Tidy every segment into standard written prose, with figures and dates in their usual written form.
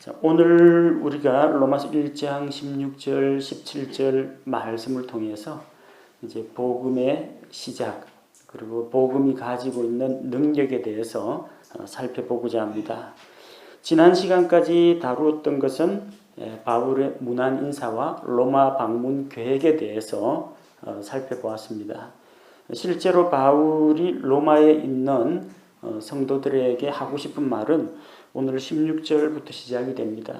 자, 오늘 우리가 로마서 1장 16절, 17절 말씀을 통해서 이제 복음의 시작, 그리고 복음이 가지고 있는 능력에 대해서 살펴보고자 합니다. 지난 시간까지 다루었던 것은 바울의 문안 인사와 로마 방문 계획에 대해서 살펴보았습니다. 실제로 바울이 로마에 있는 성도들에게 하고 싶은 말은 오늘 16절부터 시작이 됩니다.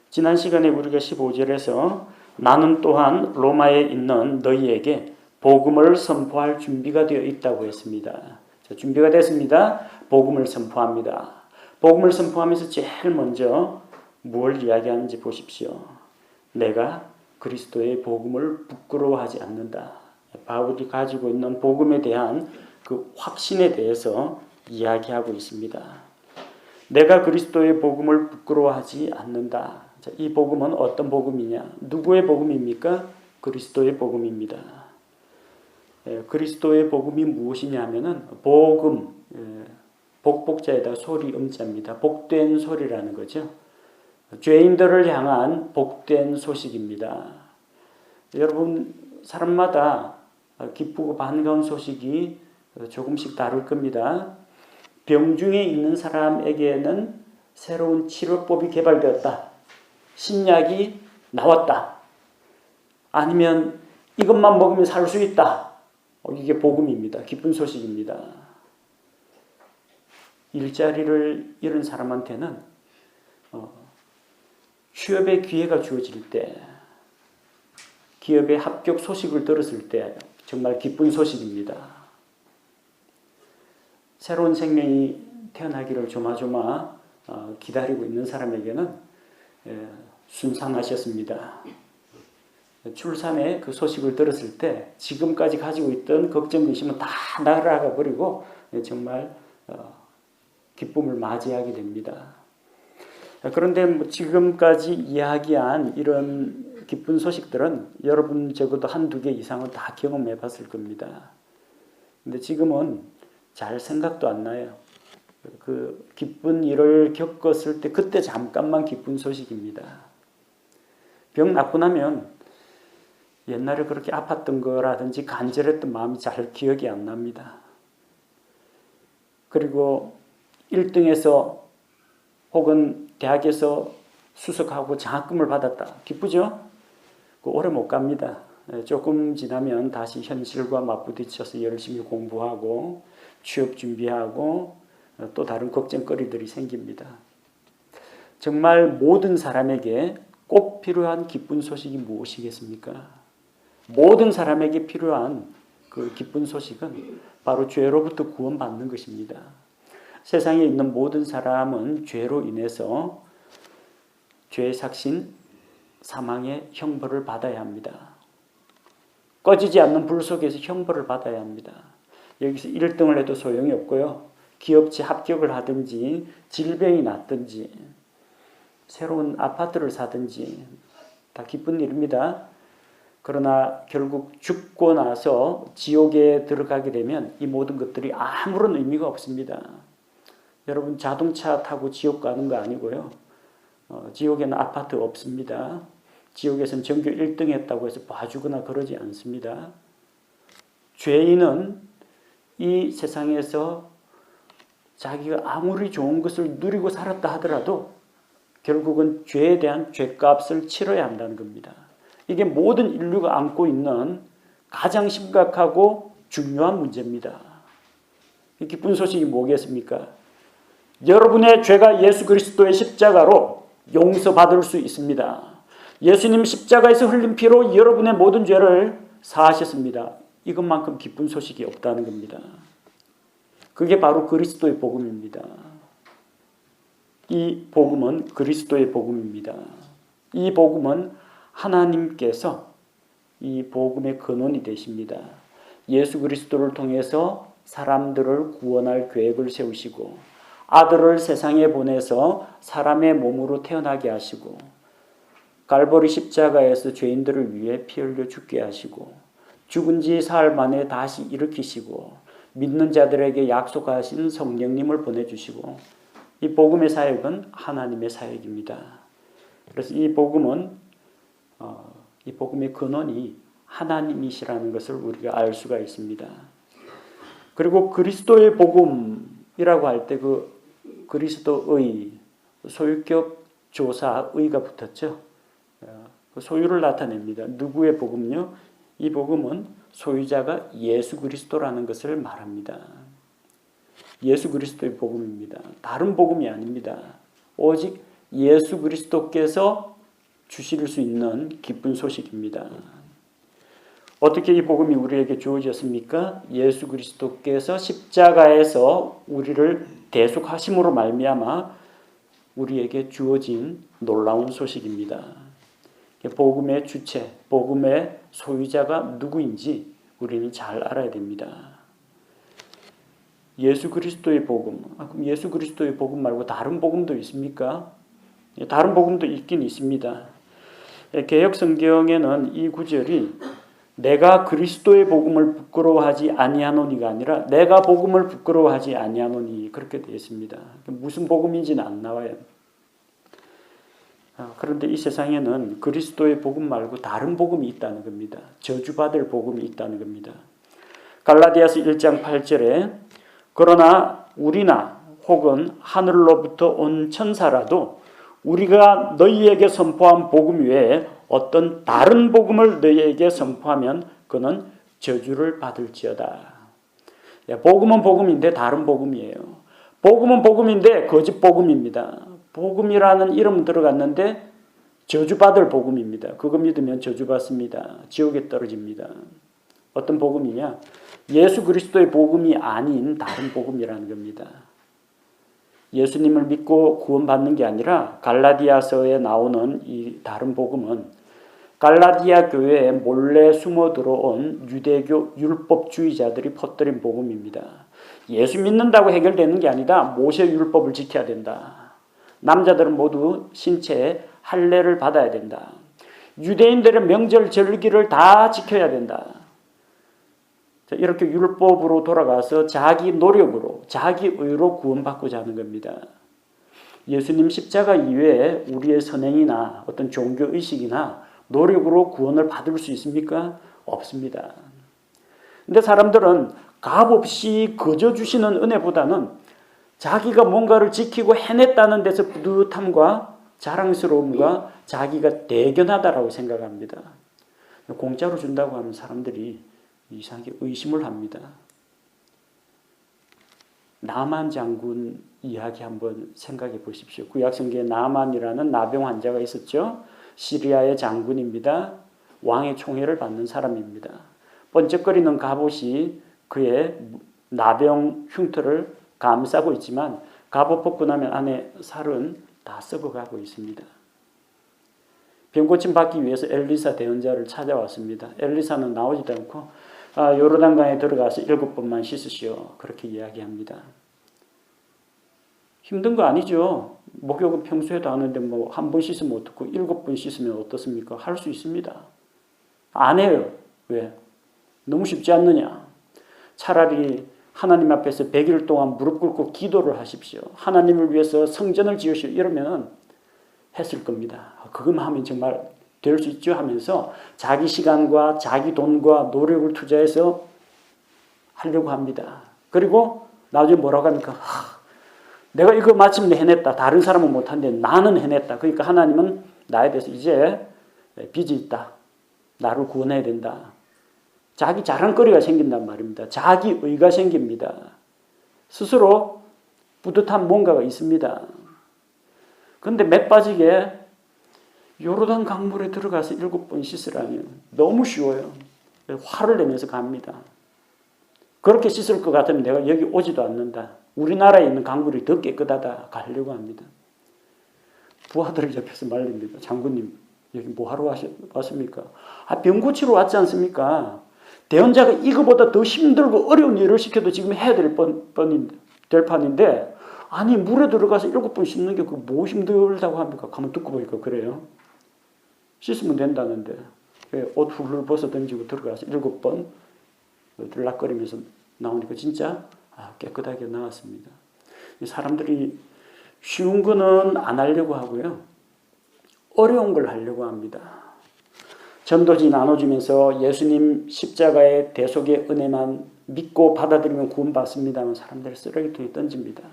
지난 시간에 우리가 15절에서 나는 또한 로마에 있는 너희에게 복음을 선포할 준비가 되어 있다고 했습니다. 자, 준비가 됐습니다. 복음을 선포합니다. 복음을 선포하면서 제일 먼저 무엇을 이야기하는지 보십시오. 내가 그리스도의 복음을 부끄러워하지 않는다. 바울이 가지고 있는 복음에 대한 그 확신에 대해서 이야기하고 있습니다. 내가 그리스도의 복음을 부끄러워하지 않는다. 자, 이 복음은 어떤 복음이냐? 누구의 복음입니까? 그리스도의 복음입니다. 그리스도의 복음이 무엇이냐면은 복음, 복복자에다 소리 음자입니다. 복된 소리라는 거죠. 죄인들을 향한 복된 소식입니다. 여러분, 사람마다 기쁘고 반가운 소식이 조금씩 다를 겁니다. 병중에 있는 사람에게는 새로운 치료법이 개발되었다. 신약이 나왔다. 아니면 이것만 먹으면 살 수 있다. 이게 복음입니다. 기쁜 소식입니다. 일자리를 잃은 사람한테는 취업의 기회가 주어질 때, 기업의 합격 소식을 들었을 때 정말 기쁜 소식입니다. 새로운 생명이 태어나기를 조마조마 기다리고 있는 사람에게는 순산하셨습니다. 출산의 그 소식을 들었을 때 지금까지 가지고 있던 걱정, 근심은 다 날아가 버리고 정말 기쁨을 맞이하게 됩니다. 그런데 지금까지 이야기한 이런 기쁜 소식들은 여러분 적어도 한두 개 이상은 다 경험해 봤을 겁니다. 근데 지금은 잘 생각도 안 나요. 그 기쁜 일을 겪었을 때 그때 잠깐만 기쁜 소식입니다. 병 낫고 나면 옛날에 그렇게 아팠던 거라든지 간절했던 마음이 잘 기억이 안 납니다. 그리고 1등에서 혹은 대학에서 수석하고 장학금을 받았다. 기쁘죠? 오래 못 갑니다. 조금 지나면 다시 현실과 맞부딪혀서 열심히 공부하고 취업 준비하고 또 다른 걱정거리들이 생깁니다. 정말 모든 사람에게 꼭 필요한 기쁜 소식이 무엇이겠습니까? 모든 사람에게 필요한 그 기쁜 소식은 바로 죄로부터 구원받는 것입니다. 세상에 있는 모든 사람은 죄로 인해서 죄의 삭신, 사망의 형벌을 받아야 합니다. 꺼지지 않는 불 속에서 형벌을 받아야 합니다. 여기서 1등을 해도 소용이 없고요. 기업체 합격을 하든지 질병이 났든지 새로운 아파트를 사든지 다 기쁜 일입니다. 그러나 결국 죽고 나서 지옥에 들어가게 되면 이 모든 것들이 아무런 의미가 없습니다. 여러분 자동차 타고 지옥 가는 거 아니고요. 지옥에는 아파트 없습니다. 지옥에서는 전교 1등 했다고 해서 봐주거나 그러지 않습니다. 죄인은 이 세상에서 자기가 아무리 좋은 것을 누리고 살았다 하더라도 결국은 죄에 대한 죄값을 치러야 한다는 겁니다. 이게 모든 인류가 안고 있는 가장 심각하고 중요한 문제입니다. 이 기쁜 소식이 뭐겠습니까? 여러분의 죄가 예수 그리스도의 십자가로 용서받을 수 있습니다. 예수님 십자가에서 흘린 피로 여러분의 모든 죄를 사하셨습니다. 이것만큼 기쁜 소식이 없다는 겁니다. 그게 바로 그리스도의 복음입니다. 이 복음은 그리스도의 복음입니다. 이 복음은 하나님께서 이 복음의 근원이 되십니다. 예수 그리스도를 통해서 사람들을 구원할 계획을 세우시고 아들을 세상에 보내서 사람의 몸으로 태어나게 하시고 갈보리 십자가에서 죄인들을 위해 피 흘려 죽게 하시고 죽은 지 사흘 만에 다시 일으키시고 믿는 자들에게 약속하신 성령님을 보내주시고 이 복음의 사역은 하나님의 사역입니다. 그래서 이 복음은 이 복음의 근원이 하나님이시라는 것을 우리가 알 수가 있습니다. 그리고 그리스도의 복음이라고 할 때 그 그리스도의 소유격 조사 의가 붙었죠. 그 소유를 나타냅니다. 누구의 복음요? 이 복음은 소유자가 예수 그리스도라는 것을 말합니다. 예수 그리스도의 복음입니다. 다른 복음이 아닙니다. 오직 예수 그리스도께서 주실 수 있는 기쁜 소식입니다. 어떻게 이 복음이 우리에게 주어졌습니까? 예수 그리스도께서 십자가에서 우리를 대속하심으로 말미암아 우리에게 주어진 놀라운 소식입니다. 복음의 주체, 복음의 소유자가 누구인지 우리는 잘 알아야 됩니다. 예수 그리스도의 복음, 그럼 예수 그리스도의 복음 말고 다른 복음도 있습니까? 다른 복음도 있긴 있습니다. 개역 성경에는 이 구절이 내가 그리스도의 복음을 부끄러워하지 아니하노니가 아니라 내가 복음을 부끄러워하지 아니하노니 그렇게 되어 있습니다. 무슨 복음인지는 안 나와요. 그런데 이 세상에는 그리스도의 복음 말고 다른 복음이 있다는 겁니다. 저주받을 복음이 있다는 겁니다. 갈라디아서 1장 8절에 그러나 우리나 혹은 하늘로부터 온 천사라도 우리가 너희에게 선포한 복음 외에 어떤 다른 복음을 너희에게 선포하면 그는 저주를 받을지어다. 복음은 복음인데 다른 복음이에요. 복음은 복음인데 거짓 복음입니다. 복음이라는 이름 들어갔는데 저주받을 복음입니다. 그거 믿으면 저주받습니다. 지옥에 떨어집니다. 어떤 복음이냐? 예수 그리스도의 복음이 아닌 다른 복음이라는 겁니다. 예수님을 믿고 구원받는 게 아니라 갈라디아서에 나오는 이 다른 복음은 갈라디아 교회에 몰래 숨어 들어온 유대교 율법주의자들이 퍼뜨린 복음입니다. 예수 믿는다고 해결되는 게 아니다. 모세 율법을 지켜야 된다. 남자들은 모두 신체에 할례를 받아야 된다. 유대인들의 명절 절기를 다 지켜야 된다. 이렇게 율법으로 돌아가서 자기 노력으로 자기 의로 구원받고자 하는 겁니다. 예수님 십자가 이외에 우리의 선행이나 어떤 종교의식이나 노력으로 구원을 받을 수 있습니까? 없습니다. 근데 사람들은 값없이 거저 주시는 은혜보다는 자기가 뭔가를 지키고 해냈다는 데서 뿌듯함과 자랑스러움과 자기가 대견하다라고 생각합니다. 공짜로 준다고 하면 사람들이 이상하게 의심을 합니다. 나만 장군 이야기 한번 생각해 보십시오. 구약성경에 나만이라는 나병 환자가 있었죠. 시리아의 장군입니다. 왕의 총애를 받는 사람입니다. 번쩍거리는 갑옷이 그의 나병 흉터를 감싸고 있지만 갑옷 벗고 나면 안에 살은 다 썩어가고 있습니다. 병고침 받기 위해서 엘리사 대언자를 찾아왔습니다. 엘리사는 나오지도 않고 요르단강에 들어가서 7번만 씻으시오. 그렇게 이야기합니다. 힘든 거 아니죠. 목욕은 평소에도 하는데 뭐 한 번 씻으면 어떻고 7번 씻으면 어떻습니까? 할 수 있습니다. 안 해요. 왜? 너무 쉽지 않느냐. 차라리 하나님 앞에서 100일 동안 무릎 꿇고 기도를 하십시오. 하나님을 위해서 성전을 지으시오. 이러면 했을 겁니다. 그것만 하면 정말 될 수 있죠 하면서 자기 시간과 자기 돈과 노력을 투자해서 하려고 합니다. 그리고 나중에 뭐라고 합니까? 내가 이거 마침내 해냈다. 다른 사람은 못한데 나는 해냈다. 그러니까 하나님은 나에 대해서 이제 빚이 있다. 나를 구원해야 된다. 자기 자랑거리가 생긴단 말입니다. 자기 의가 생깁니다. 스스로 뿌듯한 뭔가가 있습니다. 그런데 맥 빠지게 요르단 강물에 들어가서 7번 씻으라면 너무 쉬워요. 화를 내면서 갑니다. 그렇게 씻을 것 같으면 내가 여기 오지도 않는다. 우리나라에 있는 강물이 더 깨끗하다. 가려고 합니다. 부하들 옆에서 말립니다. 장군님 여기 뭐하러 왔습니까? 병 고치러 왔지 않습니까? 대언자가 이거보다 더 힘들고 어려운 일을 시켜도 지금 해야 될 판인데 아니 물에 들어가서 7번 씻는 게 뭐 힘들다고 합니까? 가만 듣고 보니까 그래요. 씻으면 된다는데 옷 훌훌 벗어 던지고 들어가서 7번 들락거리면서 나오니까 진짜 깨끗하게 나왔습니다. 사람들이 쉬운 거는 안 하려고 하고요. 어려운 걸 하려고 합니다. 전도지 나눠주면서 예수님 십자가의 대속의 은혜만 믿고 받아들이면 구원받습니다만 사람들을 쓰레기통에 던집니다.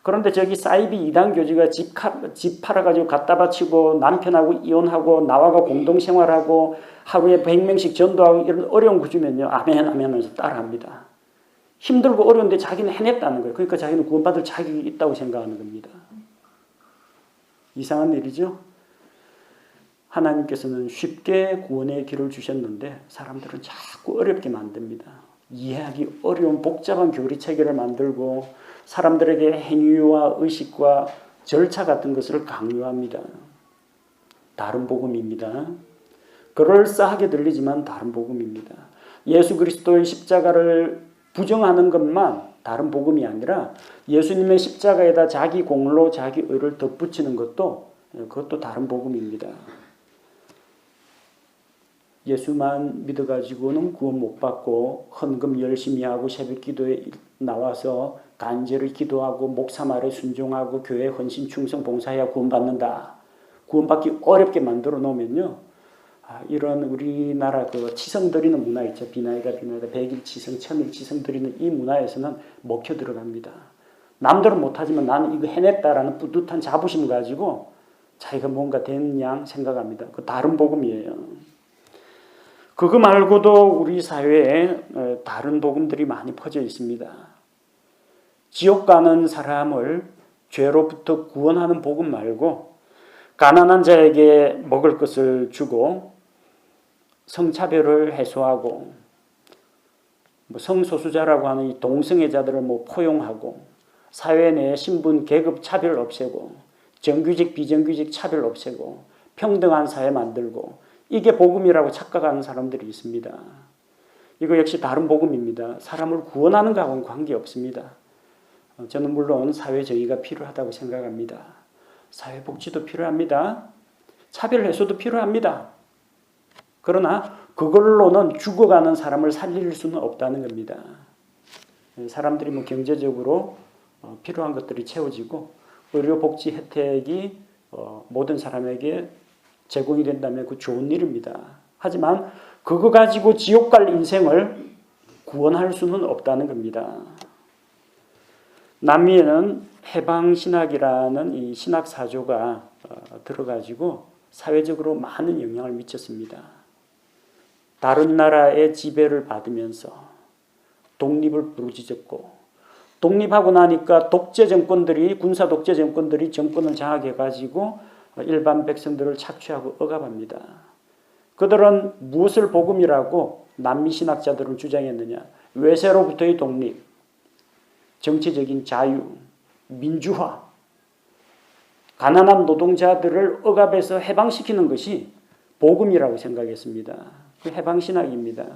그런데 저기 사이비 이단 교주가 집 팔아가지고 갖다 바치고 남편하고 이혼하고 나와가 공동생활하고 하루에 100명씩 전도하고 이런 어려운 거 주면요. 아멘 아멘 하면서 따라합니다. 힘들고 어려운데 자기는 해냈다는 거예요. 그러니까 자기는 구원받을 자격이 있다고 생각하는 겁니다. 이상한 일이죠. 하나님께서는 쉽게 구원의 길을 주셨는데 사람들은 자꾸 어렵게 만듭니다. 이해하기 어려운 복잡한 교리 체계를 만들고 사람들에게 행위와 의식과 절차 같은 것을 강요합니다. 다른 복음입니다. 그럴싸하게 들리지만 다른 복음입니다. 예수 그리스도의 십자가를 부정하는 것만 다른 복음이 아니라 예수님의 십자가에다 자기 공로, 자기 의를 덧붙이는 그것도 다른 복음입니다. 예수만 믿어가지고는 구원 못 받고 헌금 열심히 하고 새벽 기도에 나와서 간절히 기도하고 목사 말에 순종하고 교회 헌신 충성 봉사해야 구원받는다. 구원받기 어렵게 만들어 놓으면요. 이런 우리나라 그 치성 드리는 문화 있죠. 비나이다, 백일 치성, 천일 치성 드리는 이 문화에서는 먹혀 들어갑니다. 남들은 못하지만 나는 이거 해냈다라는 뿌듯한 자부심 가지고 자기가 뭔가 된 양 생각합니다. 그 다른 복음이에요. 그거 말고도 우리 사회에 다른 복음들이 많이 퍼져 있습니다. 지옥 가는 사람을 죄로부터 구원하는 복음 말고 가난한 자에게 먹을 것을 주고 성차별을 해소하고 성소수자라고 하는 이 동성애자들을 포용하고 사회 내 신분 계급 차별 없애고 정규직 비정규직 차별 없애고 평등한 사회 만들고 이게 복음이라고 착각하는 사람들이 있습니다. 이거 역시 다른 복음입니다. 사람을 구원하는 것하고는 관계없습니다. 저는 물론 사회 정의가 필요하다고 생각합니다. 사회복지도 필요합니다. 차별 해소도 필요합니다. 그러나 그걸로는 죽어가는 사람을 살릴 수는 없다는 겁니다. 사람들이 경제적으로 필요한 것들이 채워지고 의료복지 혜택이 모든 사람에게 제공이 된다면 그 좋은 일입니다. 하지만 그거 가지고 지옥 갈 인생을 구원할 수는 없다는 겁니다. 남미에는 해방신학이라는 이 신학사조가 들어가지고 사회적으로 많은 영향을 미쳤습니다. 다른 나라의 지배를 받으면서 독립을 부르짖었고 독립하고 나니까 독재 정권들이 군사 독재 정권들이 정권을 장악해가지고 일반 백성들을 착취하고 억압합니다. 그들은 무엇을 복음이라고 남미 신학자들은 주장했느냐? 외세로부터의 독립, 정치적인 자유, 민주화, 가난한 노동자들을 억압해서 해방시키는 것이 복음이라고 생각했습니다. 그 해방신학입니다.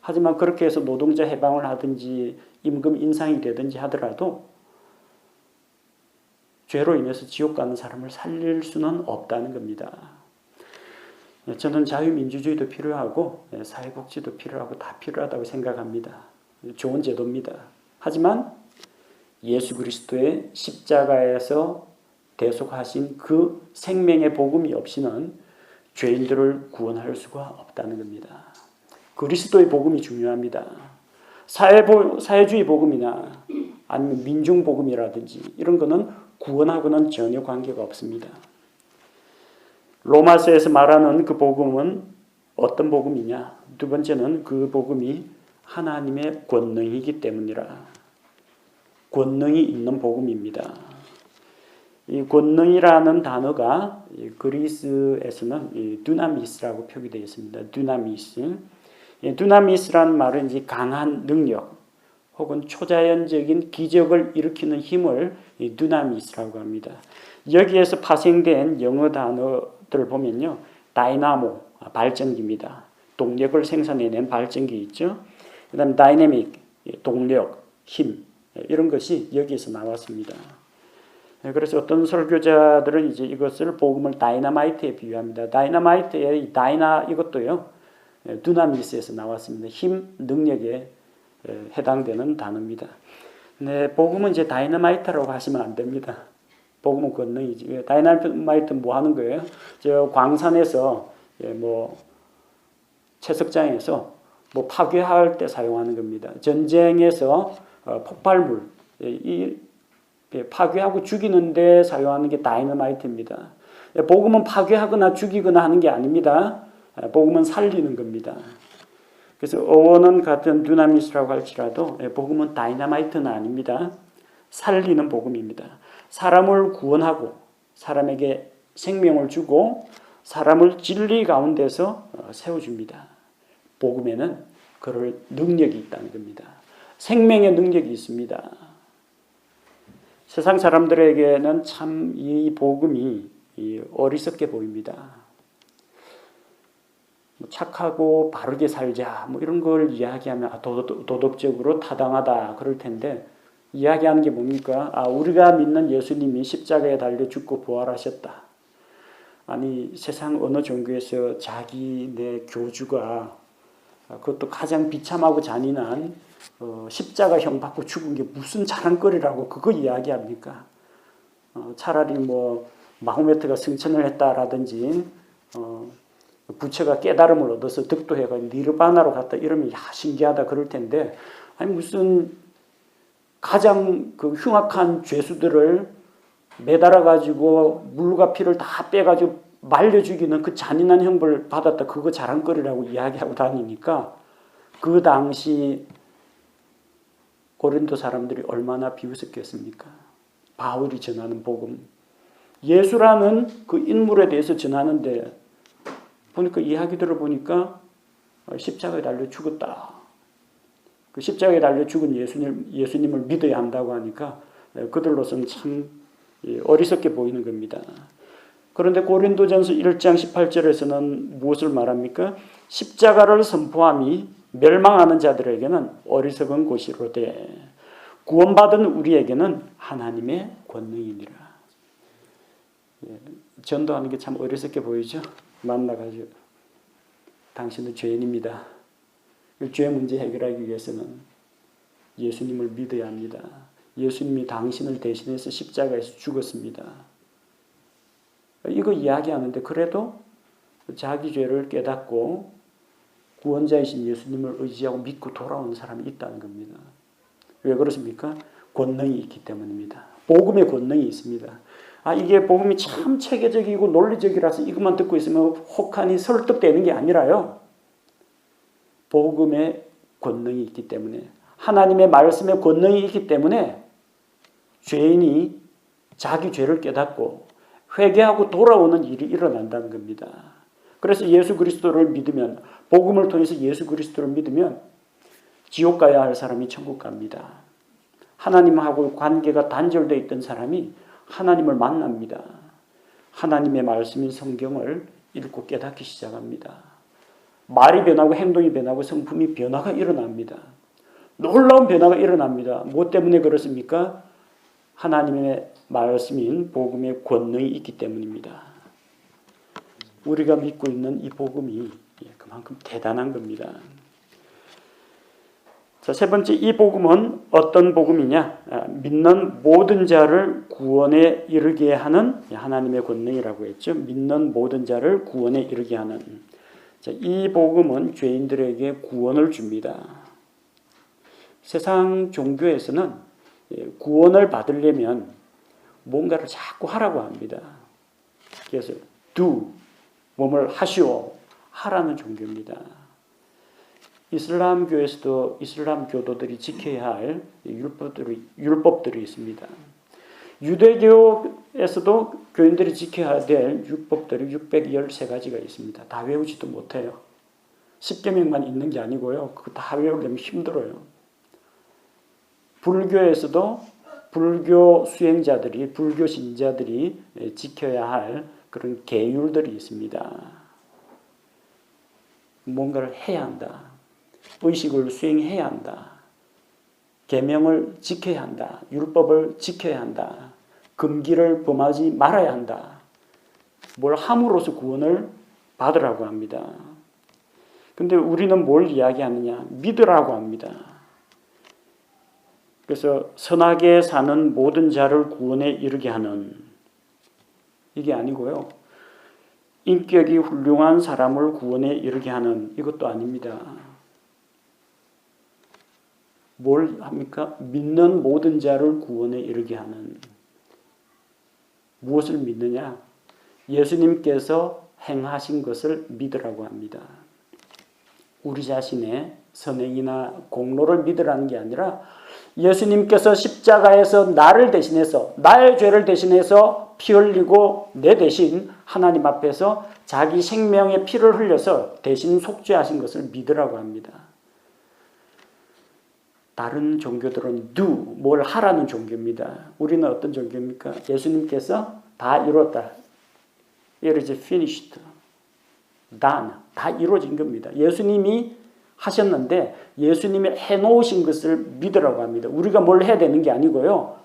하지만 그렇게 해서 노동자 해방을 하든지 임금 인상이 되든지 하더라도 죄로 인해서 지옥 가는 사람을 살릴 수는 없다는 겁니다. 저는 자유민주주의도 필요하고 사회복지도 필요하고 다 필요하다고 생각합니다. 좋은 제도입니다. 하지만 예수 그리스도의 십자가에서 대속하신 그 생명의 복음이 없이는 죄인들을 구원할 수가 없다는 겁니다. 그리스도의 복음이 중요합니다. 사회주의 복음이나 아니면 민중복음이라든지 이런 거는 구원하고는 전혀 관계가 없습니다. 로마서에서 말하는 그 복음은 어떤 복음이냐? 두 번째는 그 복음이 하나님의 권능이기 때문이라. 권능이 있는 복음입니다. 이 권능이라는 단어가 그리스에서는 두나미스라고 표기되어 있습니다. 두나미스. 두나미스라는 말은 이제 강한 능력 혹은 초자연적인 기적을 일으키는 힘을 두나미스라고 합니다. 여기에서 파생된 영어 단어들을 보면요. 다이나모, 발전기입니다. 동력을 생산해낸 발전기 있죠. 그 다음에 다이내믹, 동력, 힘 이런 것이 여기에서 나왔습니다. 그래서 어떤 설교자들은 이제 이것을 복음을 다이너마이트에 비유합니다. 다이너마이트의 다이나 이것도요. 두나미스에서 나왔습니다. 힘, 능력에 해당되는 단어입니다. 네, 복음은 이제 다이너마이트라고 하시면 안 됩니다. 복음은 권능이지. 다이나마이트 뭐 하는 거예요? 저 광산에서 뭐 채석장에서 뭐 파괴할 때 사용하는 겁니다. 전쟁에서 폭발물 이 파괴하고 죽이는 데 사용하는 게 다이너마이트입니다. 복음은 파괴하거나 죽이거나 하는 게 아닙니다. 복음은 살리는 겁니다. 그래서 어원은 같은 두나미스라고 할지라도 복음은 다이너마이트는 아닙니다. 살리는 복음입니다. 사람을 구원하고 사람에게 생명을 주고 사람을 진리 가운데서 세워줍니다. 복음에는 그럴 능력이 있다는 겁니다. 생명의 능력이 있습니다. 세상 사람들에게는 참 이 복음이 어리석게 보입니다. 착하고 바르게 살자 뭐 이런 걸 이야기하면 도덕적으로 타당하다 그럴 텐데 이야기하는 게 뭡니까? 우리가 믿는 예수님이 십자가에 달려 죽고 부활하셨다. 아니 세상 어느 종교에서 자기네 교주가 그것도 가장 비참하고 잔인한 십자가형 받고 죽은 게 무슨 자랑거리라고 그거 이야기합니까? 차라리 뭐 마호메트가 승천을 했다라든지 부처가 깨달음을 얻어서 득도해가지고 니르바나로 갔다 이러면 신기하다 그럴 텐데 아니 무슨 가장 그 흉악한 죄수들을 매달아 가지고 물과 피를 다 빼가지고 말려 죽이는 그 잔인한 형벌을 받았다 그거 자랑거리라고 이야기하고 다니니까 그 당시 고린도 사람들이 얼마나 비웃었겠습니까? 바울이 전하는 복음 예수라는 그 인물에 대해서 전하는데 보니까 이야기 들어보니까 십자가에 달려 죽었다. 그 십자가에 달려 죽은 예수님을 믿어야 한다고 하니까 그들로서는 참 어리석게 보이는 겁니다. 그런데 고린도전서 1장 18절에서는 무엇을 말합니까? 십자가를 선포함이 멸망하는 자들에게는 어리석은 것이로되 구원받은 우리에게는 하나님의 권능이니라. 전도하는 게 참 어리석게 보이죠? 만나가지고 당신은 죄인입니다. 죄 문제 해결하기 위해서는 예수님을 믿어야 합니다. 예수님이 당신을 대신해서 십자가에서 죽었습니다. 이거 이야기하는데 그래도 자기 죄를 깨닫고 구원자이신 예수님을 의지하고 믿고 돌아오는 사람이 있다는 겁니다. 왜 그렇습니까? 권능이 있기 때문입니다. 복음의 권능이 있습니다. 이게 복음이 참 체계적이고 논리적이라서 이것만 듣고 있으면 혹하니 설득되는 게 아니라요. 복음의 권능이 있기 때문에 하나님의 말씀의 권능이 있기 때문에 죄인이 자기 죄를 깨닫고 회개하고 돌아오는 일이 일어난다는 겁니다. 그래서 예수 그리스도를 믿으면 복음을 통해서 예수 그리스도를 믿으면 지옥 가야 할 사람이 천국 갑니다. 하나님하고 관계가 단절되어 있던 사람이 하나님을 만납니다. 하나님의 말씀인 성경을 읽고 깨닫기 시작합니다. 말이 변하고 행동이 변하고 성품이 변화가 일어납니다. 놀라운 변화가 일어납니다. 무엇 때문에 그렇습니까? 하나님의 말씀인 복음의 권능이 있기 때문입니다. 우리가 믿고 있는 이 복음이 그만큼 대단한 겁니다. 자, 세 번째, 이 복음은 어떤 복음이냐? 믿는 모든 자를 구원에 이르게 하는 하나님의 권능이라고 했죠. 믿는 모든 자를 구원에 이르게 하는. 자, 이 복음은 죄인들에게 구원을 줍니다. 세상 종교에서는 구원을 받으려면 뭔가를 자꾸 하라고 합니다. 그래서 do, 몸을 하시오, 하라는 종교입니다. 이슬람교에서도 이슬람 교도들이 지켜야 할 율법들이 있습니다. 유대교에서도 교인들이 지켜야 될 율법들이 613가지가 있습니다. 다 외우지도 못해요. 10계명만 있는 게 아니고요. 그거 다 외우려면 힘들어요. 불교에서도 불교 수행자들이, 불교 신자들이 지켜야 할 그런 계율들이 있습니다. 뭔가를 해야 한다. 의식을 수행해야 한다. 계명을 지켜야 한다. 율법을 지켜야 한다. 금기를 범하지 말아야 한다. 뭘 함으로써 구원을 받으라고 합니다. 근데 우리는 뭘 이야기하느냐? 믿으라고 합니다. 그래서 선하게 사는 모든 자를 구원에 이르게 하는 이게 아니고요. 인격이 훌륭한 사람을 구원에 이르게 하는 이것도 아닙니다. 뭘 합니까? 믿는 모든 자를 구원에 이르게 하는. 무엇을 믿느냐? 예수님께서 행하신 것을 믿으라고 합니다. 우리 자신의 선행이나 공로를 믿으라는 게 아니라 예수님께서 십자가에서 나를 대신해서 나의 죄를 대신해서 피 흘리고 내 대신 하나님 앞에서 자기 생명의 피를 흘려서 대신 속죄하신 것을 믿으라고 합니다. 다른 종교들은 do, 뭘 하라는 종교입니다. 우리는 어떤 종교입니까? 예수님께서 다 이뤘다. It is finished. done. 다 이루어진 겁니다. 예수님이 하셨는데 예수님이 해놓으신 것을 믿으라고 합니다. 우리가 뭘 해야 되는 게 아니고요.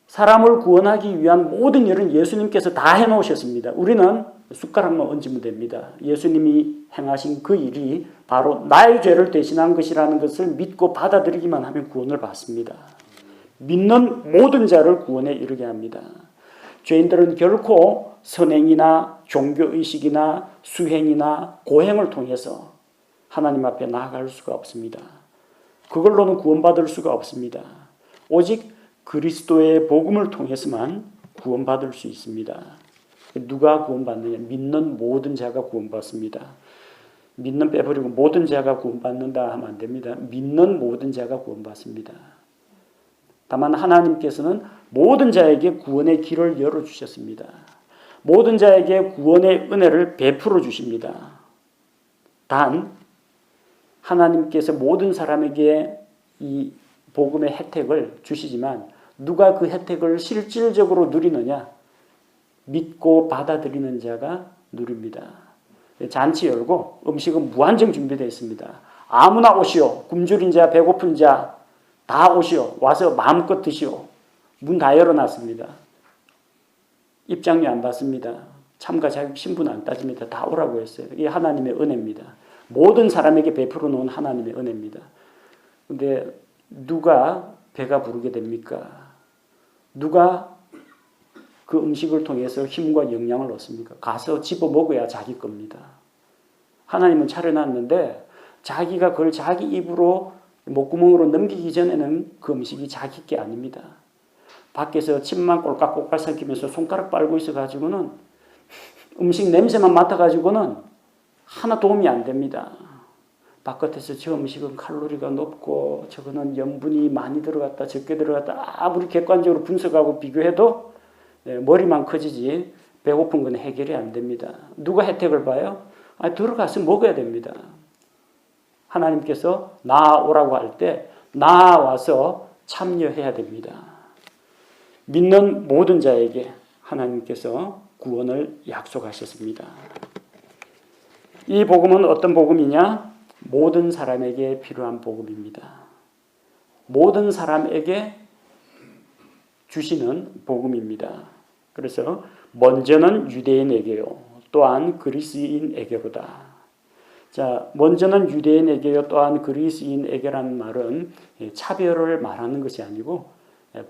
사람을 구원하기 위한 모든 일은 예수님께서 다 해놓으셨습니다. 우리는 숟가락만 얹으면 됩니다. 예수님이 행하신 그 일이 바로 나의 죄를 대신한 것이라는 것을 믿고 받아들이기만 하면 구원을 받습니다. 믿는 모든 자를 구원에 이르게 합니다. 죄인들은 결코 선행이나 종교의식이나 수행이나 고행을 통해서 하나님 앞에 나아갈 수가 없습니다. 그걸로는 구원받을 수가 없습니다. 오직 그리스도의 복음을 통해서만 구원받을 수 있습니다. 누가 구원받느냐? 믿는 모든 자가 구원받습니다. 믿는 빼버리고 모든 자가 구원받는다 하면 안 됩니다. 믿는 모든 자가 구원받습니다. 다만 하나님께서는 모든 자에게 구원의 길을 열어주셨습니다. 모든 자에게 구원의 은혜를 베풀어 주십니다. 단 하나님께서 모든 사람에게 이 복음의 혜택을 주시지만 누가 그 혜택을 실질적으로 누리느냐? 믿고 받아들이는 자가 누립니다. 잔치 열고 음식은 무한정 준비되어 있습니다. 아무나 오시오. 굶주린 자, 배고픈 자 다 오시오. 와서 마음껏 드시오. 문 다 열어놨습니다. 입장료 안 받습니다. 참가 자격 신분 안 따집니다. 다 오라고 했어요. 이게 하나님의 은혜입니다. 모든 사람에게 베풀어 놓은 하나님의 은혜입니다. 근데 누가 배가 부르게 됩니까? 누가 그 음식을 통해서 힘과 영양을 얻습니까? 가서 집어 먹어야 자기 겁니다. 하나님은 차려놨는데 자기가 그걸 자기 입으로 목구멍으로 넘기기 전에는 그 음식이 자기 게 아닙니다. 밖에서 침만 꼴깍꼴깍 삼키면서 손가락 빨고 있어가지고는 음식 냄새만 맡아가지고는 하나 도움이 안 됩니다. 바깥에서 저 음식은 칼로리가 높고 저거는 염분이 많이 들어갔다 적게 들어갔다 아무리 객관적으로 분석하고 비교해도 머리만 커지지 배고픈 건 해결이 안 됩니다. 누가 혜택을 봐요? 들어가서 먹어야 됩니다. 하나님께서 나오라고 할 때 나와서 참여해야 됩니다. 믿는 모든 자에게 하나님께서 구원을 약속하셨습니다. 이 복음은 어떤 복음이냐? 모든 사람에게 필요한 복음입니다. 모든 사람에게 주시는 복음입니다. 그래서 먼저는 유대인에게요. 또한 그리스인에게로다. 자, 먼저는 유대인에게요. 또한 그리스인에게라는 말은 차별을 말하는 것이 아니고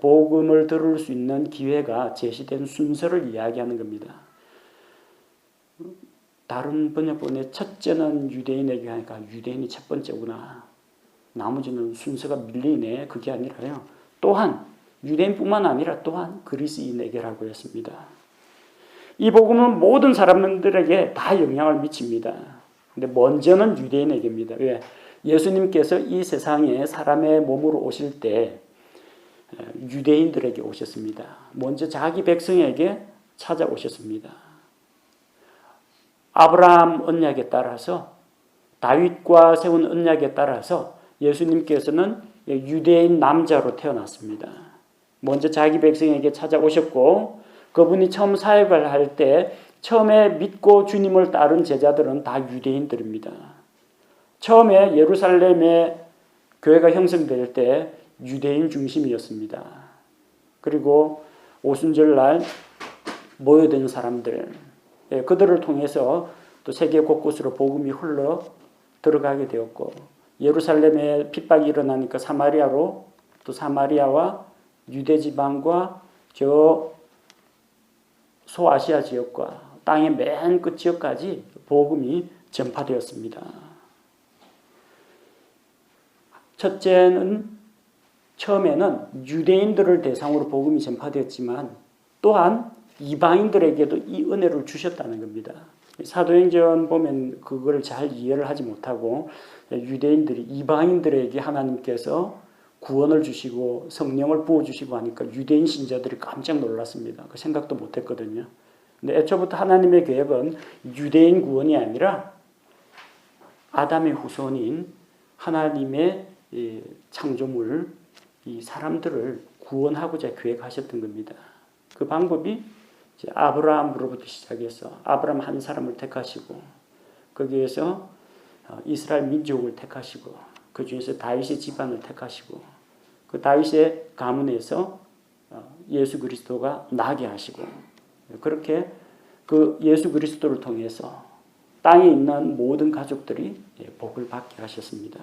복음을 들을 수 있는 기회가 제시된 순서를 이야기하는 겁니다. 다른 번역본에 첫째는 유대인에게 하니까 유대인이 첫 번째구나. 나머지는 순서가 밀리네. 그게 아니라요. 또한 유대인뿐만 아니라 또한 그리스인에게라고 했습니다. 이 복음은 모든 사람들에게 다 영향을 미칩니다. 근데 먼저는 유대인에게입니다. 왜? 예수님께서 이 세상에 사람의 몸으로 오실 때 유대인들에게 오셨습니다. 먼저 자기 백성에게 찾아오셨습니다. 아브라함 언약에 따라서 다윗과 세운 언약에 따라서 예수님께서는 유대인 남자로 태어났습니다. 먼저 자기 백성에게 찾아오셨고 그분이 처음 사역을 할 때 처음에 믿고 주님을 따른 제자들은 다 유대인들입니다. 처음에 예루살렘에 교회가 형성될 때 유대인 중심이었습니다. 그리고 오순절날 모여든 사람들, 그들을 통해서 또 세계 곳곳으로 복음이 흘러 들어가게 되었고 예루살렘에 핍박이 일어나니까 사마리아로 또 사마리아와 유대 지방과 저 소아시아 지역과 땅의 맨 끝 지역까지 복음이 전파되었습니다. 첫째는 처음에는 유대인들을 대상으로 복음이 전파되었지만 또한 이방인들에게도 이 은혜를 주셨다는 겁니다. 사도행전 보면 그걸 잘 이해를 하지 못하고 유대인들이 이방인들에게 하나님께서 구원을 주시고 성령을 부어주시고 하니까 유대인 신자들이 깜짝 놀랐습니다. 그 생각도 못했거든요. 근데 애초부터 하나님의 계획은 유대인 구원이 아니라 아담의 후손인 하나님의 창조물, 이 사람들을 구원하고자 계획하셨던 겁니다. 그 방법이 이제 아브라함으로부터 시작해서 아브라함 한 사람을 택하시고 거기에서 이스라엘 민족을 택하시고 그 중에서 다윗의 집안을 택하시고 그 다윗의 가문에서 예수 그리스도가 나게 하시고 그렇게 그 예수 그리스도를 통해서 땅에 있는 모든 가족들이 복을 받게 하셨습니다.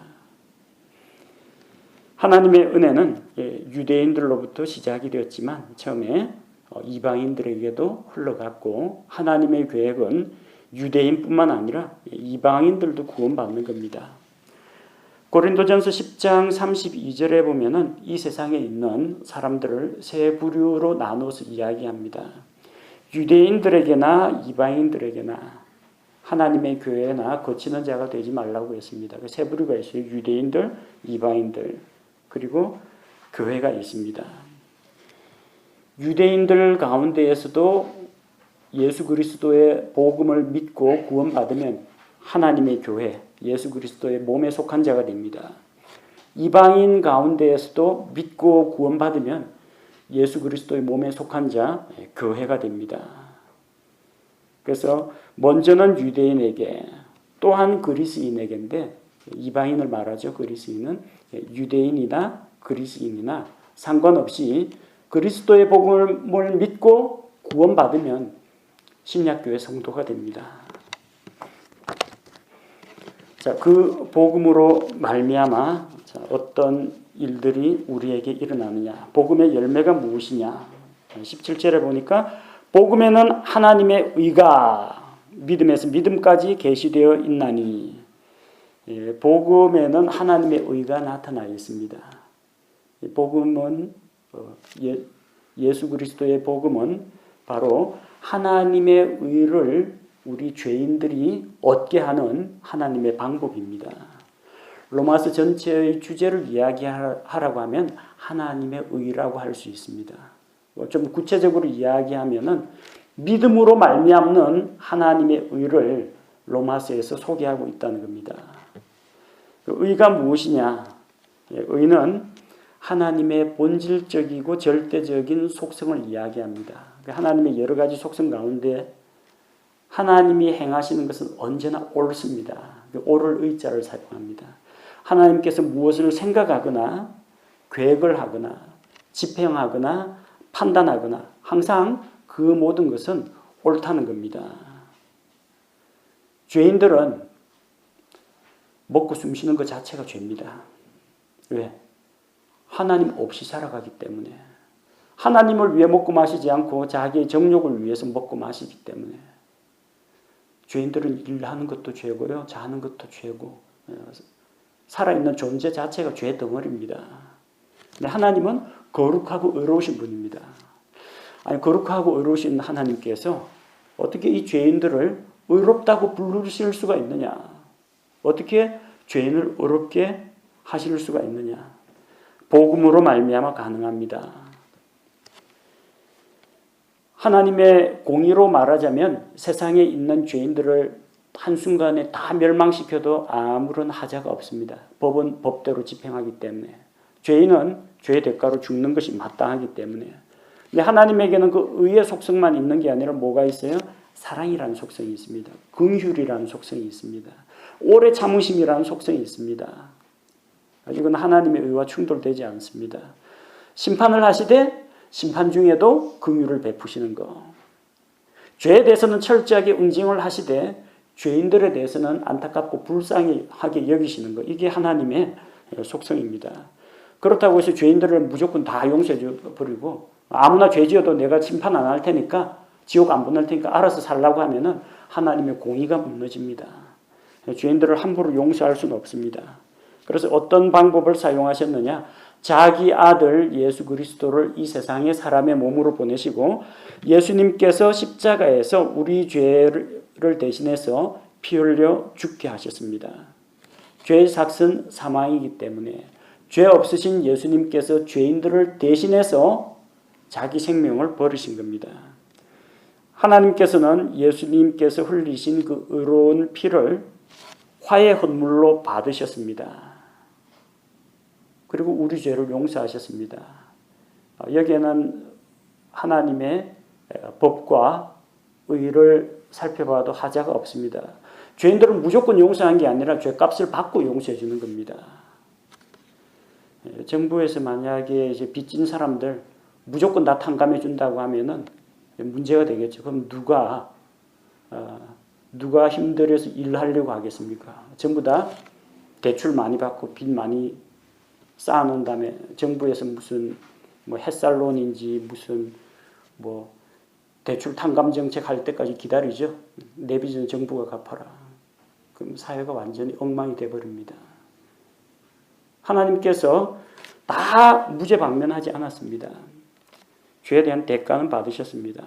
하나님의 은혜는 유대인들로부터 시작이 되었지만 처음에 이방인들에게도 흘러갔고 하나님의 계획은 유대인뿐만 아니라 이방인들도 구원받는 겁니다. 고린도전서 10장 32절에 보면은 이 세상에 있는 사람들을 세 부류로 나눠서 이야기합니다. 유대인들에게나 이방인들에게나 하나님의 교회나 거치는 자가 되지 말라고 했습니다. 그 세 부류가 있어요. 유대인들, 이방인들, 그리고 교회가 있습니다. 유대인들 가운데에서도 예수 그리스도의 복음을 믿고 구원받으면 하나님의 교회, 예수 그리스도의 몸에 속한 자가 됩니다. 이방인 가운데에서도 믿고 구원받으면 예수 그리스도의 몸에 속한 자, 교회가 됩니다. 그래서 먼저는 유대인에게 또한 그리스인에게인데 이방인을 말하죠. 그리스인은 유대인이나 그리스인이나 상관없이 그리스도의 복음을 믿고 구원받으면 신약교회 성도가 됩니다. 자, 그 복음으로 말미암아 어떤 일들이 우리에게 일어나느냐? 복음의 열매가 무엇이냐? 17절에 보니까 복음에는 하나님의 의가 믿음에서 믿음까지 계시되어 있나니 복음에는 하나님의 의가 나타나 있습니다. 복음은 예수 그리스도의 복음은 바로 하나님의 의를 우리 죄인들이 얻게 하는 하나님의 방법입니다. 로마서 전체의 주제를 이야기하라고 하면 하나님의 의라고 할 수 있습니다. 좀 구체적으로 이야기하면은 믿음으로 말미암는 하나님의 의를 로마서에서 소개하고 있다는 겁니다. 의가 무엇이냐? 의는 하나님의 본질적이고 절대적인 속성을 이야기합니다. 하나님의 여러 가지 속성 가운데 하나님이 행하시는 것은 언제나 옳습니다. 옳을 의자를 사용합니다. 하나님께서 무엇을 생각하거나 계획을 하거나 집행하거나 판단하거나 항상 그 모든 것은 옳다는 겁니다. 죄인들은 먹고 숨쉬는 것 자체가 죄입니다. 왜? 하나님 없이 살아가기 때문에. 하나님을 위해 먹고 마시지 않고 자기의 정욕을 위해서 먹고 마시기 때문에. 죄인들은 일하는 것도 죄고요. 자는 것도 죄고 살아있는 존재 자체가 죄 덩어리입니다. 근데 하나님은 거룩하고 의로우신 분입니다. 아니 거룩하고 의로우신 하나님께서 어떻게 이 죄인들을 의롭다고 부르실 수가 있느냐? 어떻게 죄인을 의롭게 하실 수가 있느냐? 복음으로 말미암아 가능합니다. 하나님의 공의로 말하자면 세상에 있는 죄인들을 한순간에 다 멸망시켜도 아무런 하자가 없습니다. 법은 법대로 집행하기 때문에. 죄인은 죄의 대가로 죽는 것이 마땅하기 때문에. 근데 하나님에게는 그 의의 속성만 있는 게 아니라 뭐가 있어요? 사랑이라는 속성이 있습니다. 긍휼이라는 속성이 있습니다. 오래 참으심이라는 속성이 있습니다. 이건 하나님의 의와 충돌되지 않습니다. 심판을 하시되 심판 중에도 긍휼을 베푸시는 것. 죄에 대해서는 철저하게 응징을 하시되 죄인들에 대해서는 안타깝고 불쌍하게 여기시는 것. 이게 하나님의 속성입니다. 그렇다고 해서 죄인들을 무조건 다 용서해 버리고 아무나 죄 지어도 내가 심판 안 할 테니까 지옥 안 보낼 테니까 알아서 살라고 하면은 하나님의 공의가 무너집니다. 죄인들을 함부로 용서할 수는 없습니다. 그래서 어떤 방법을 사용하셨느냐? 자기 아들 예수 그리스도를 이 세상에 사람의 몸으로 보내시고 예수님께서 십자가에서 우리 죄를 대신해서 피 흘려 죽게 하셨습니다. 죄의 삭은 사망이기 때문에 죄 없으신 예수님께서 죄인들을 대신해서 자기 생명을 버리신 겁니다. 하나님께서는 예수님께서 흘리신 그 의로운 피를 화의 헌물로 받으셨습니다. 그리고 우리 죄를 용서하셨습니다. 여기에는 하나님의 법과 의를 살펴봐도 하자가 없습니다. 죄인들은 무조건 용서한 게 아니라 죄값을 받고 용서해 주는 겁니다. 정부에서 만약에 이제 빚진 사람들 무조건 다 탕감해 준다고 하면은 문제가 되겠죠. 그럼 누가 힘들어서 일하려고 하겠습니까? 전부 다 대출 많이 받고 빚 많이 쌓아놓은 다음에 정부에서 무슨 뭐 햇살론인지 무슨 뭐 대출 탕감 정책 할 때까지 기다리죠. 내 빚은 정부가 갚아라. 그럼 사회가 완전히 엉망이 돼버립니다. 하나님께서 다 무죄방면하지 않았습니다. 죄에 대한 대가는 받으셨습니다.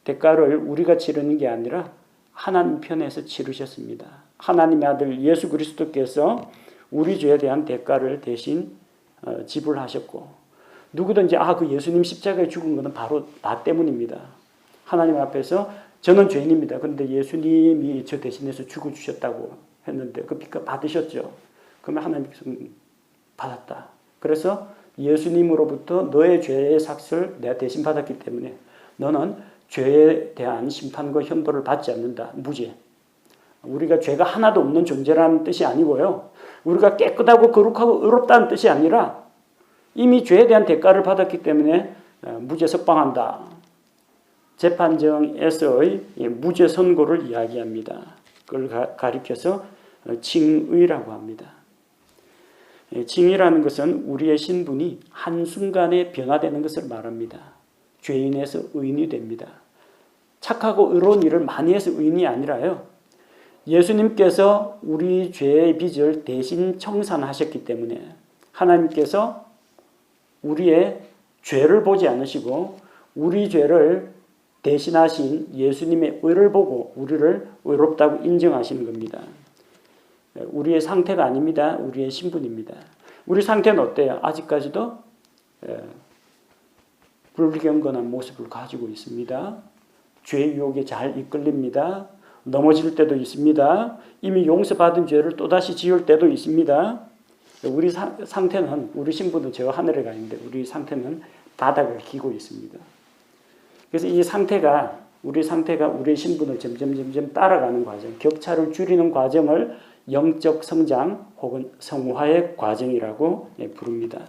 대가를 우리가 치르는 게 아니라 하나님 편에서 치르셨습니다. 하나님의 아들 예수 그리스도께서 우리 죄에 대한 대가를 대신 지불하셨고 누구든지 그 예수님 십자가에 죽은 것은 바로 나 때문입니다. 하나님 앞에서 저는 죄인입니다. 그런데 예수님이 저 대신해서 죽어주셨다고 했는데 그 빚값 받으셨죠. 그러면 하나님께서 받았다. 그래서 예수님으로부터 너의 죄의 삭을 내가 대신 받았기 때문에 너는 죄에 대한 심판과 형벌을 받지 않는다. 무죄. 우리가 죄가 하나도 없는 존재라는 뜻이 아니고요. 우리가 깨끗하고 거룩하고 의롭다는 뜻이 아니라 이미 죄에 대한 대가를 받았기 때문에 무죄 석방한다. 재판정에서의 무죄 선고를 이야기합니다. 그걸 가리켜서 칭의라고 합니다. 칭의라는 것은 우리의 신분이 한순간에 변화되는 것을 말합니다. 죄인에서 의인이 됩니다. 착하고 의로운 일을 많이 해서 의인이 아니라요. 예수님께서 우리 죄의 빚을 대신 청산하셨기 때문에 하나님께서 우리의 죄를 보지 않으시고 우리 죄를 대신하신 예수님의 의를 보고 우리를 의롭다고 인정하시는 겁니다. 우리의 상태가 아닙니다. 우리의 신분입니다. 우리 상태는 어때요? 아직까지도 불경건한 모습을 가지고 있습니다. 죄의 유혹에 잘 이끌립니다. 넘어질 때도 있습니다. 이미 용서받은 죄를 또다시 지을 때도 있습니다. 우리 상태는, 우리 신분은 저 하늘에 가 있는데 우리 상태는 바닥을 기고 있습니다. 그래서 이 상태가 우리의 신분을 점점 따라가는 과정, 격차를 줄이는 과정을 영적 성장 혹은 성화의 과정이라고 부릅니다.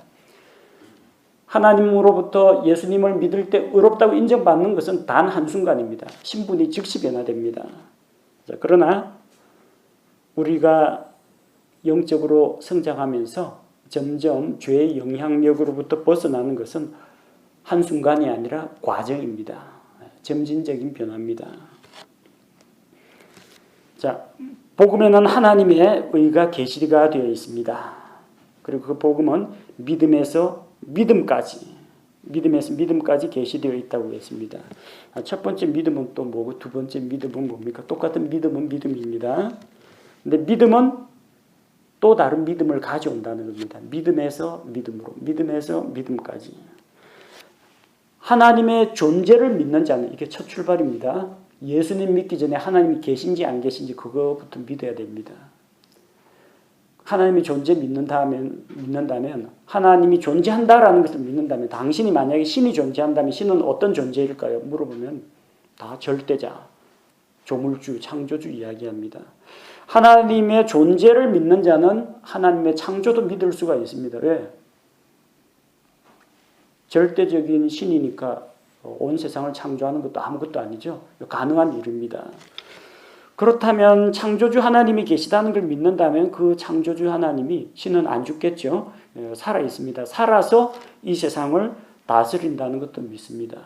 하나님으로부터 예수님을 믿을 때 의롭다고 인정받는 것은 단 한순간입니다. 신분이 즉시 변화됩니다. 그러나 우리가 영적으로 성장하면서 점점 죄의 영향력으로부터 벗어나는 것은 한순간이 아니라 과정입니다. 점진적인 변화입니다. 자, 복음에는 하나님의 의가 계시가 되어 있습니다. 그리고 그 복음은 믿음에서 믿음까지 계시되어 있다고 했습니다. 첫 번째 믿음은 또 뭐고 두 번째 믿음은 뭡니까? 똑같은 믿음은 믿음입니다. 근데 믿음은 또 다른 믿음을 가져온다는 겁니다. 믿음에서 믿음으로, 믿음에서 믿음까지. 하나님의 존재를 믿는 자는 이게 첫 출발입니다. 예수님 믿기 전에 하나님이 계신지 안 계신지 그거부터 믿어야 됩니다. 하나님의 존재 믿는다면 하나님이 존재한다라는 것을 믿는다면 당신이 만약에 신이 존재한다면 신은 어떤 존재일까요? 물어보면 다 절대자, 조물주, 창조주 이야기합니다. 하나님의 존재를 믿는 자는 하나님의 창조도 믿을 수가 있습니다. 왜? 절대적인 신이니까 온 세상을 창조하는 것도 아무것도 아니죠. 가능한 일입니다. 그렇다면 창조주 하나님이 계시다는 걸 믿는다면 그 창조주 하나님이 신은 안 죽겠죠. 살아 있습니다. 살아서 이 세상을 다스린다는 것도 믿습니다.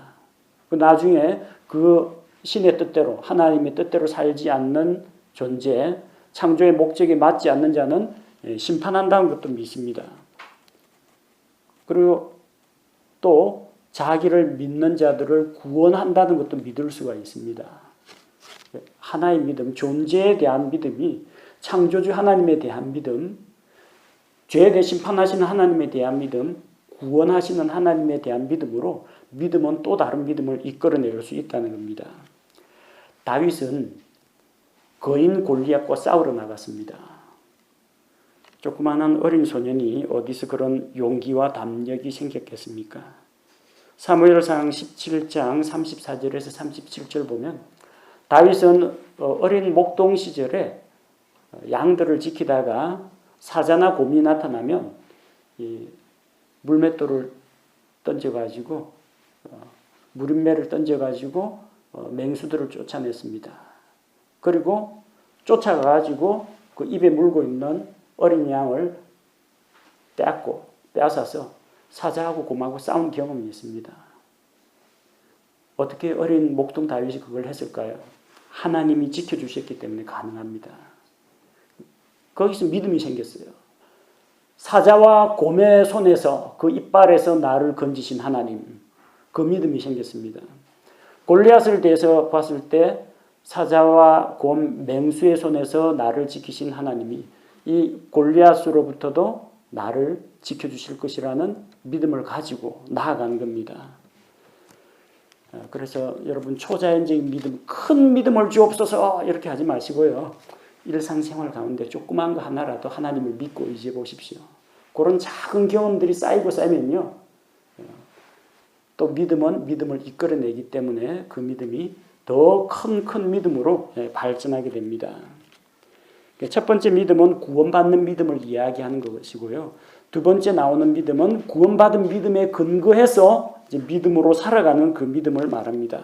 그 나중에 그 신의 뜻대로 하나님의 뜻대로 살지 않는 존재, 창조의 목적에 맞지 않는 자는 심판한다는 것도 믿습니다. 그리고 또 자기를 믿는 자들을 구원한다는 것도 믿을 수가 있습니다. 하나의 믿음, 존재에 대한 믿음이 창조주 하나님에 대한 믿음, 죄에 대해 심판하시는 하나님에 대한 믿음, 구원하시는 하나님에 대한 믿음으로 믿음은 또 다른 믿음을 이끌어낼 수 있다는 겁니다. 다윗은 거인 골리앗과 싸우러 나갔습니다. 조그마한 어린 소년이 어디서 그런 용기와 담력이 생겼겠습니까? 사무엘상 17장 34절에서 37절 보면 다윗은 어린 목동 시절에 양들을 지키다가 사자나 곰이 나타나면 물맷돌을 던져가지고 무림매를 던져가지고 맹수들을 쫓아냈습니다. 그리고 쫓아가가지고 그 입에 물고 있는 어린 양을 빼앗아서 사자하고 곰하고 싸운 경험이 있습니다. 어떻게 어린 목동 다윗이 그걸 했을까요? 하나님이 지켜주셨기 때문에 가능합니다. 거기서 믿음이 생겼어요. 사자와 곰의 손에서 그 이빨에서 나를 건지신 하나님, 그 믿음이 생겼습니다. 골리앗을 대해서 봤을 때 사자와 곰, 맹수의 손에서 나를 지키신 하나님이 이 골리앗으로부터도 나를 지켜주실 것이라는 믿음을 가지고 나아가는 겁니다. 그래서 여러분 초자연적인 믿음, 큰 믿음을 주옵소서 이렇게 하지 마시고요. 일상생활 가운데 조그만 거 하나라도 하나님을 믿고 의지해 보십시오. 그런 작은 경험들이 쌓이면요. 또 믿음은 믿음을 이끌어내기 때문에 그 믿음이 더 큰 믿음으로 발전하게 됩니다. 첫 번째 믿음은 구원받는 믿음을 이야기하는 것이고요. 두 번째 나오는 믿음은 구원받은 믿음에 근거해서 이제 믿음으로 살아가는 그 믿음을 말합니다.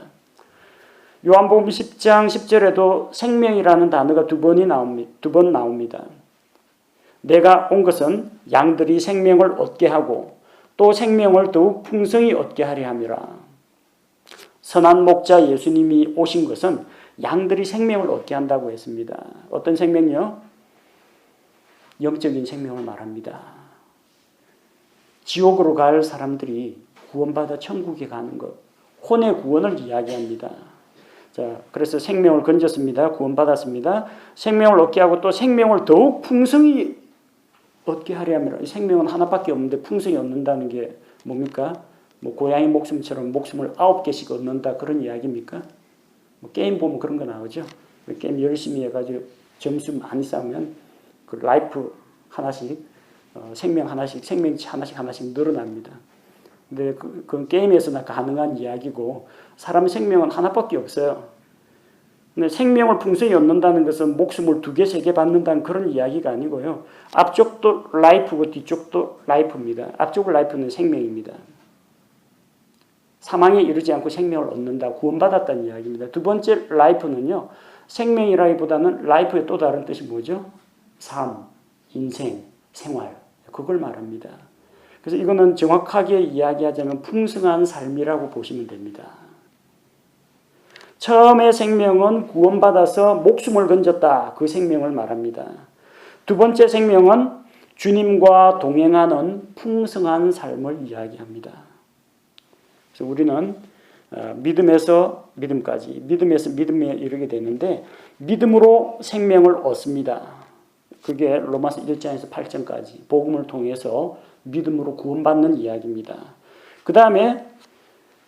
요한복음 10장 10절에도 생명이라는 단어가 두 번 나옵니다. 내가 온 것은 양들이 생명을 얻게 하고 또 생명을 더욱 풍성히 얻게 하려 함이라. 선한 목자 예수님이 오신 것은 양들이 생명을 얻게 한다고 했습니다. 어떤 생명이요? 영적인 생명을 말합니다. 지옥으로 갈 사람들이 구원받아 천국에 가는 것, 혼의 구원을 이야기합니다. 자, 그래서 생명을 건졌습니다. 구원받았습니다. 생명을 얻게 하고 또 생명을 더욱 풍성히 얻게 하려 함이라. 생명은 하나밖에 없는데 풍성히 얻는다는 게 뭡니까? 뭐 고양이 목숨처럼 목숨을 9개씩 얻는다 그런 이야기입니까? 뭐 게임 보면 그런 거 나오죠. 게임 열심히 해가지고 점수 많이 쌓으면 그 라이프 하나씩, 생명 하나씩, 생명치 하나씩 늘어납니다. 근데 그 게임에서나 가능한 이야기고 사람의 생명은 하나밖에 없어요. 근데 생명을 풍성히 얻는다는 것은 목숨을 2개, 3개 받는다는 그런 이야기가 아니고요. 앞쪽도 라이프고 뒤쪽도 라이프입니다. 앞쪽 라이프는 생명입니다. 사망에 이르지 않고 생명을 얻는다, 구원받았다는 이야기입니다. 두 번째 라이프는요, 생명이라기보다는 라이프의 또 다른 뜻이 뭐죠? 삶, 인생, 생활, 그걸 말합니다. 그래서 이거는 정확하게 이야기하자면 풍성한 삶이라고 보시면 됩니다. 처음에 생명은 구원받아서 목숨을 건졌다, 그 생명을 말합니다. 두 번째 생명은 주님과 동행하는 풍성한 삶을 이야기합니다. 그래서 우리는 믿음에서 믿음까지, 믿음에서 믿음에 이르게 되는데 믿음으로 생명을 얻습니다. 그게 로마서 1장에서 8장까지 복음을 통해서 믿음으로 구원받는 이야기입니다. 그 다음에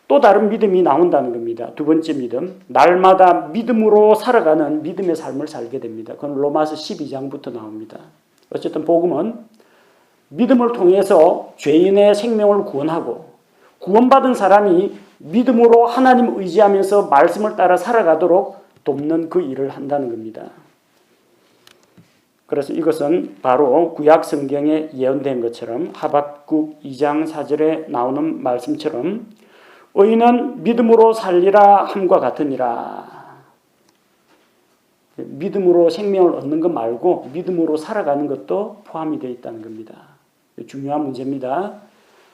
또 다른 믿음이 나온다는 겁니다. 두 번째 믿음, 날마다 믿음으로 살아가는 믿음의 삶을 살게 됩니다. 그건 로마서 12장부터 나옵니다. 어쨌든 복음은 믿음을 통해서 죄인의 생명을 구원하고 구원받은 사람이 믿음으로 하나님을 의지하면서 말씀을 따라 살아가도록 돕는 그 일을 한다는 겁니다. 그래서 이것은 바로 구약 성경에 예언된 것처럼 하박국 2장 4절에 나오는 말씀처럼 의인은 믿음으로 살리라 함과 같으니라. 믿음으로 생명을 얻는 것 말고 믿음으로 살아가는 것도 포함이 되어 있다는 겁니다. 중요한 문제입니다.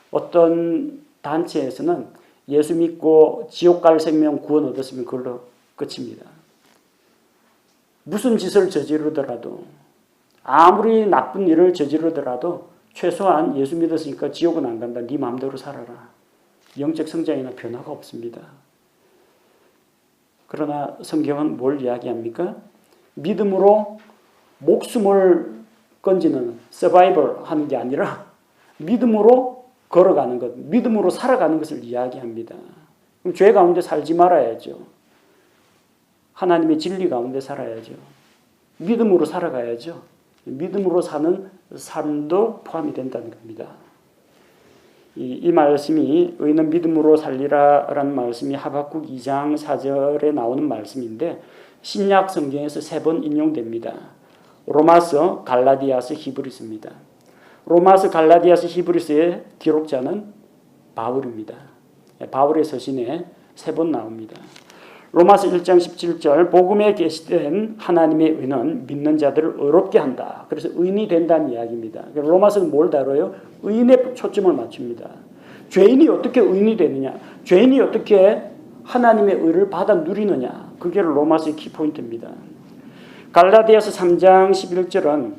어떤 단체에서는 예수 믿고 지옥 갈 생명 구원 얻었으면 그걸로 끝입니다. 무슨 짓을 저지르더라도 아무리 나쁜 일을 저지르더라도 최소한 예수 믿었으니까 지옥은 안 간다. 네 마음대로 살아라. 영적 성장이나 변화가 없습니다. 그러나 성경은 뭘 이야기합니까? 믿음으로 목숨을 건지는 서바이벌 하는 게 아니라 믿음으로 걸어가는 것, 믿음으로 살아가는 것을 이야기합니다. 그럼 죄 가운데 살지 말아야죠. 하나님의 진리 가운데 살아야죠. 믿음으로 살아가야죠. 믿음으로 사는 삶도 포함이 된다는 겁니다. 이 말씀이 의인은 믿음으로 살리라라는 말씀이 하박국 2장 4절에 나오는 말씀인데 신약 성경에서 3번 인용됩니다. 로마서, 갈라디아서, 히브리서입니다. 로마서, 갈라디아서, 히브리서의 기록자는 바울입니다. 바울의 서신에 3번 나옵니다. 로마서 1장 17절 복음에 계시된 하나님의 의는 믿는 자들을 의롭게 한다. 그래서 의인이 된다는 이야기입니다. 로마서는 뭘 다뤄요? 의인에 초점을 맞춥니다. 죄인이 어떻게 의인이 되느냐? 죄인이 어떻게 하나님의 의를 받아 누리느냐? 그게 로마서의 키포인트입니다. 갈라디아서 3장 11절은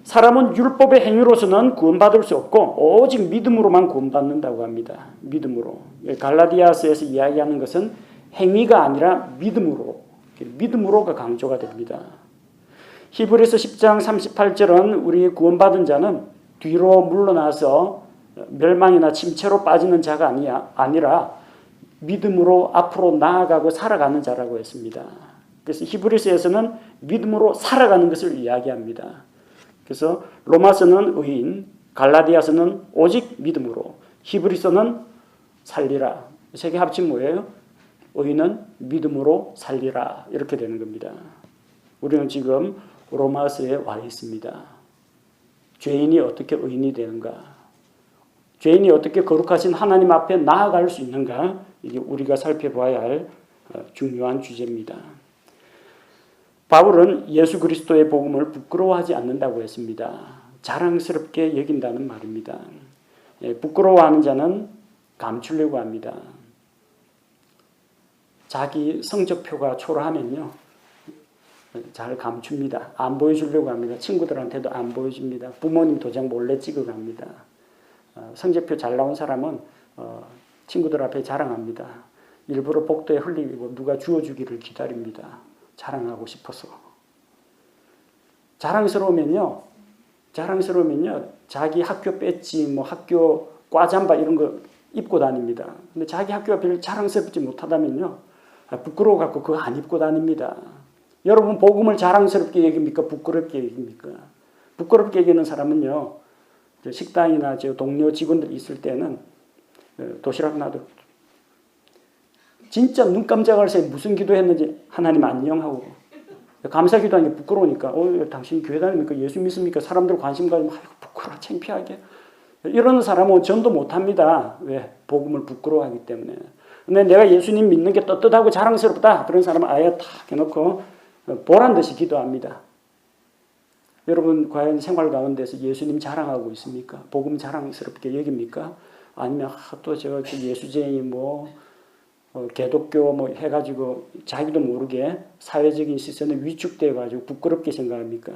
사람은 율법의 행위로서는 구원받을 수 없고 오직 믿음으로만 구원받는다고 합니다. 믿음으로. 갈라디아서에서 이야기하는 것은 행위가 아니라 믿음으로가 강조가 됩니다. 히브리서 10장 38절은 우리 구원받은 자는 뒤로 물러나서 멸망이나 침체로 빠지는 자가 아니라 믿음으로 앞으로 나아가고 살아가는 자라고 했습니다. 그래서 히브리서에서는 믿음으로 살아가는 것을 이야기합니다. 그래서 로마서는 의인, 갈라디아서는 오직 믿음으로, 히브리서는 살리라. 세 개 합치면 뭐예요? 의인은 믿음으로 살리라. 이렇게 되는 겁니다. 우리는 지금 로마서에 와 있습니다. 죄인이 어떻게 의인이 되는가? 죄인이 어떻게 거룩하신 하나님 앞에 나아갈 수 있는가? 이게 우리가 살펴봐야 할 중요한 주제입니다. 바울은 예수 그리스도의 복음을 부끄러워하지 않는다고 했습니다. 자랑스럽게 여긴다는 말입니다. 부끄러워하는 자는 감추려고 합니다. 자기 성적표가 초라하면요, 잘 감춥니다. 안 보여주려고 합니다. 친구들한테도 안 보여줍니다. 부모님 도장 몰래 찍어갑니다. 성적표 잘 나온 사람은 친구들 앞에 자랑합니다. 일부러 복도에 흘리고 누가 주워주기를 기다립니다. 자랑하고 싶어서. 자랑스러우면요, 자기 학교 배지, 학교 과잠바 이런 거 입고 다닙니다. 근데 자기 학교가 별로 자랑스럽지 못하다면요, 부끄러워갖고 그거 안 입고 다닙니다. 여러분 복음을 자랑스럽게 여깁니까? 부끄럽게 여깁니까? 부끄럽게 여기는 사람은요, 식당이나 동료 직원들 있을 때는 도시락 놔도 진짜 눈 깜짝할 새에 무슨 기도했는지 하나님 안녕하고 감사 기도하는 게 부끄러우니까 당신 교회 다닙니까? 예수 믿습니까? 사람들 관심 가지면 부끄러워 창피하게 이러는 사람은 전도 못합니다. 왜? 복음을 부끄러워하기 때문에. 근데 내가 예수님 믿는 게 떳떳하고 자랑스럽다. 그런 사람은 아예 탁 해놓고 보란듯이 기도합니다. 여러분 과연 생활 가운데서 예수님 자랑하고 있습니까? 복음 자랑스럽게 여깁니까? 아니면 또 제가 예수쟁이 개독교 해가지고 자기도 모르게 사회적인 시선에 위축돼가지고 부끄럽게 생각합니까?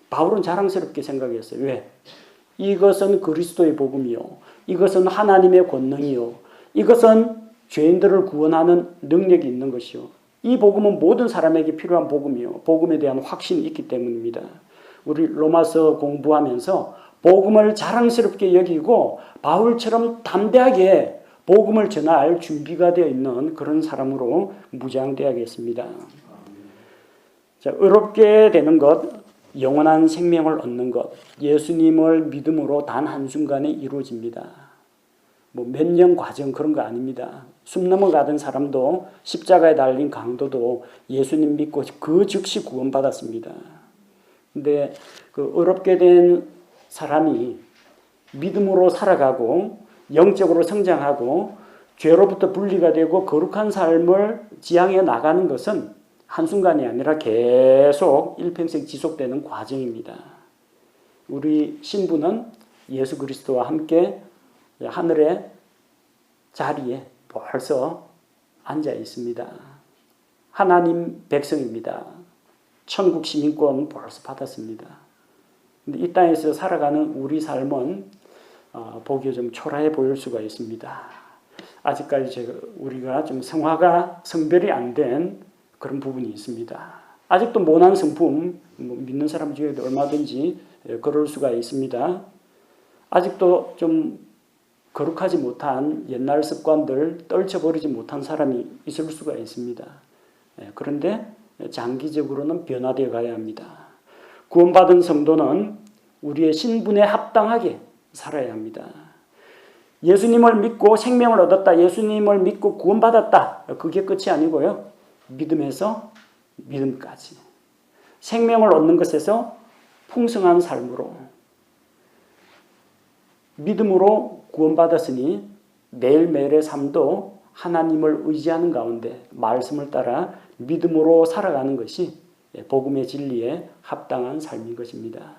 바울은 자랑스럽게 생각했어요. 왜? 이것은 그리스도의 복음이요. 이것은 하나님의 권능이요. 이것은 죄인들을 구원하는 능력이 있는 것이요. 이 복음은 모든 사람에게 필요한 복음이요. 복음에 대한 확신이 있기 때문입니다. 우리 로마서 공부하면서 복음을 자랑스럽게 여기고 바울처럼 담대하게 복음을 전할 준비가 되어 있는 그런 사람으로 무장되어야겠습니다. 자, 의롭게 되는 것, 영원한 생명을 얻는 것, 예수님을 믿음으로 단 한순간에 이루어집니다. 몇 년 과정 그런 거 아닙니다. 숨 넘어가던 사람도 십자가에 달린 강도도 예수님 믿고 그 즉시 구원받았습니다. 근데 그 의롭게 된 사람이 믿음으로 살아가고 영적으로 성장하고 죄로부터 분리가 되고 거룩한 삶을 지향해 나가는 것은 한순간이 아니라 계속 일평생 지속되는 과정입니다. 우리 신부는 예수 그리스도와 함께 하늘의 자리에 벌써 앉아 있습니다. 하나님 백성입니다. 천국 시민권 벌써 받았습니다. 근데 이 땅에서 살아가는 우리 삶은 보기에 좀 초라해 보일 수가 있습니다. 아직까지 우리가 좀 성별이 안 된 그런 부분이 있습니다. 아직도 모난 성품, 믿는 사람 중에도 얼마든지 그럴 수가 있습니다. 아직도 좀 거룩하지 못한 옛날 습관들 떨쳐버리지 못한 사람이 있을 수가 있습니다. 그런데 장기적으로는 변화되어 가야 합니다. 구원받은 성도는 우리의 신분에 합당하게 살아야 합니다. 예수님을 믿고 생명을 얻었다. 예수님을 믿고 구원받았다. 그게 끝이 아니고요. 믿음에서 믿음까지. 생명을 얻는 것에서 풍성한 삶으로. 믿음으로 구원받았으니 매일매일의 삶도 하나님을 의지하는 가운데 말씀을 따라 믿음으로 살아가는 것이 복음의 진리에 합당한 삶인 것입니다.